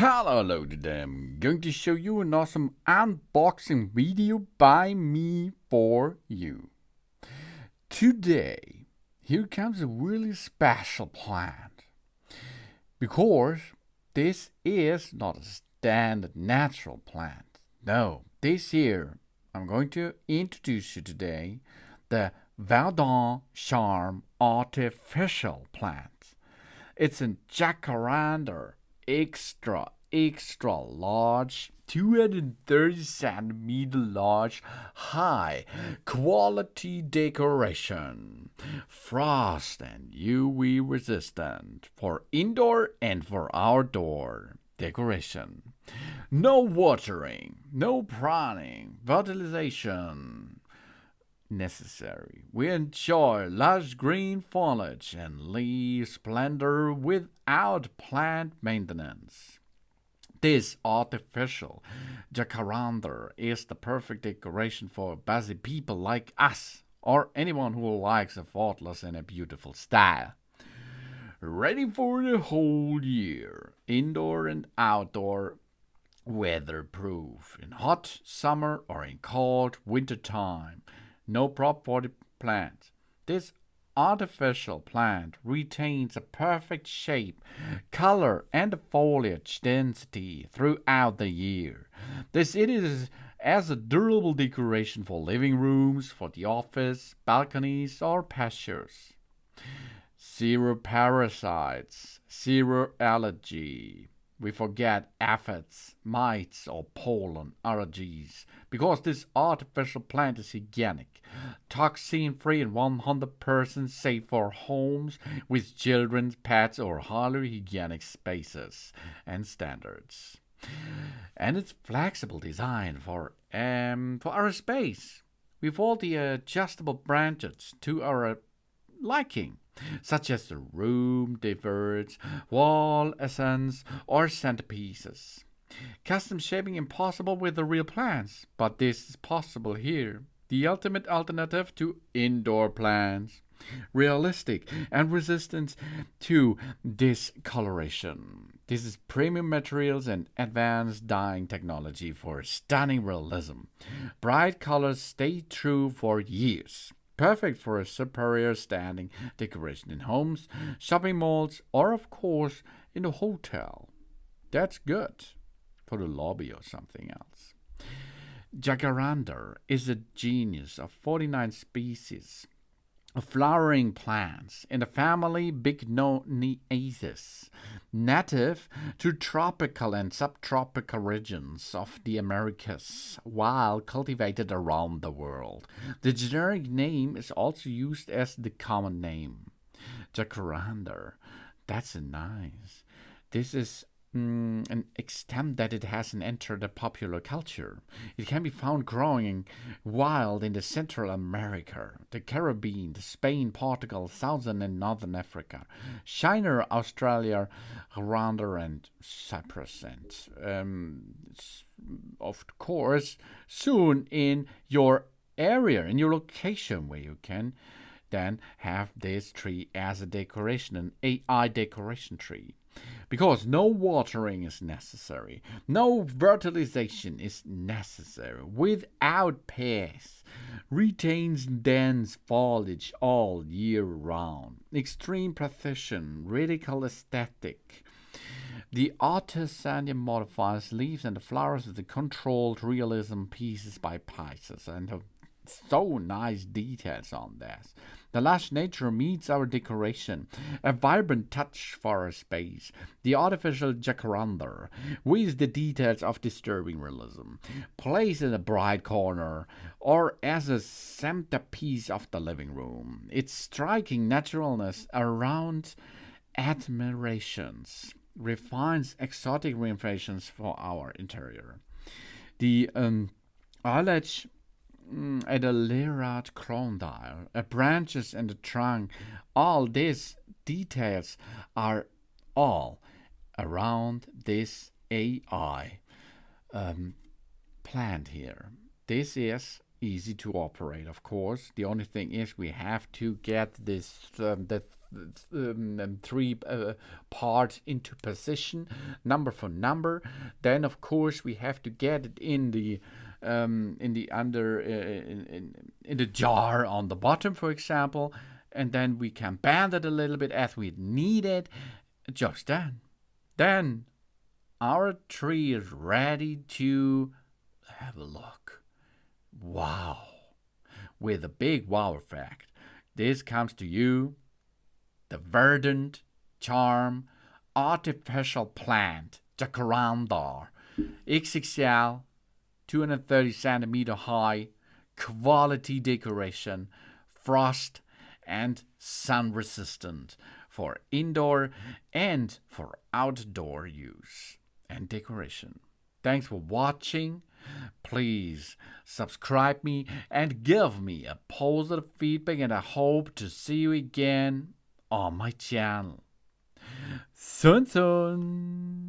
Hello today, I'm going to show you an awesome unboxing video by me for you. Today, here comes a really special plant. Because this is not a standard natural plant. No, this here, I'm going to introduce you today the Verdun Charm artificial plant. It's a jacaranda extra large, 230 centimeter large, high quality decoration. Frost and UV resistant for indoor and for outdoor decoration. No watering, no pruning, fertilization necessary. We enjoy lush green foliage and leaf splendor without plant maintenance. This artificial jacaranda is the perfect decoration for busy people like us or anyone who likes a faultless and a beautiful style. Ready for the whole year, indoor and outdoor, weatherproof in hot summer or in cold winter time. No prop for the plant. This artificial plant retains a perfect shape, color, and foliage density throughout the year. It is as a durable decoration for living rooms, for the office, balconies, or pastures. Zero parasites, zero allergy. We forget aphids, mites, or pollen allergies because this artificial plant is hygienic, toxin-free, and 100% safe for homes with children, pets, or highly hygienic spaces and standards. And it's flexible design for our space with all the adjustable branches to our liking, such as the room diverts, wall essence, or centerpieces. Custom shaping impossible with the real plants, but this is possible here. The ultimate alternative to indoor plants. Realistic and resistant to discoloration. This is premium materials and advanced dyeing technology for stunning realism. Bright colors stay true for years. Perfect for a superior standing decoration in homes, shopping malls, or of course in a hotel. That's good for the lobby or something else. Jacaranda is a genus of 49 species of flowering plants in the family Bignoniaceae, native to tropical and subtropical regions of the Americas, while cultivated around the world. The generic name is also used as the common name. Jacaranda. That's nice. This is an extent that it hasn't entered the popular culture. It can be found growing wild in the Central America, the Caribbean, Spain, Portugal, Southern and Northern Africa, China, Australia, Rwanda, and Cyprus, and of course, soon in your area, in your location where you can then have this tree as a decoration, an AI decoration tree. Because no watering is necessary, no fertilization is necessary, without pests, retains dense foliage all year round, extreme precision, radical aesthetic. The artisan modifies leaves and the flowers with the controlled realism pieces by pieces and have so nice details on this. The lush nature meets our decoration, a vibrant touch for our space. The artificial jacaranda, with the details of disturbing realism, placed in a bright corner or as a centerpiece of the living room. Its striking naturalness around admirations refines exotic reinventions for our interior. The eyelash at a layered condyle, branches and the trunk. All these details are all around this AI plant here. This is easy to operate, of course. The only thing is we have to get this the three parts into position, number for number. Then of course we have to get it in the jar on the bottom, for example, and then we can bend it a little bit as we need it. Just then our tree is ready to have a look. Wow. With a big wow effect. This comes to you, the verdant charm artificial plant Jacaranda XXL, 230 centimeter high, quality decoration, frost and sun resistant for indoor and for outdoor use and decoration. Thanks for watching. Please subscribe me and give me a positive feedback, and I hope to see you again on my channel. Soon soon.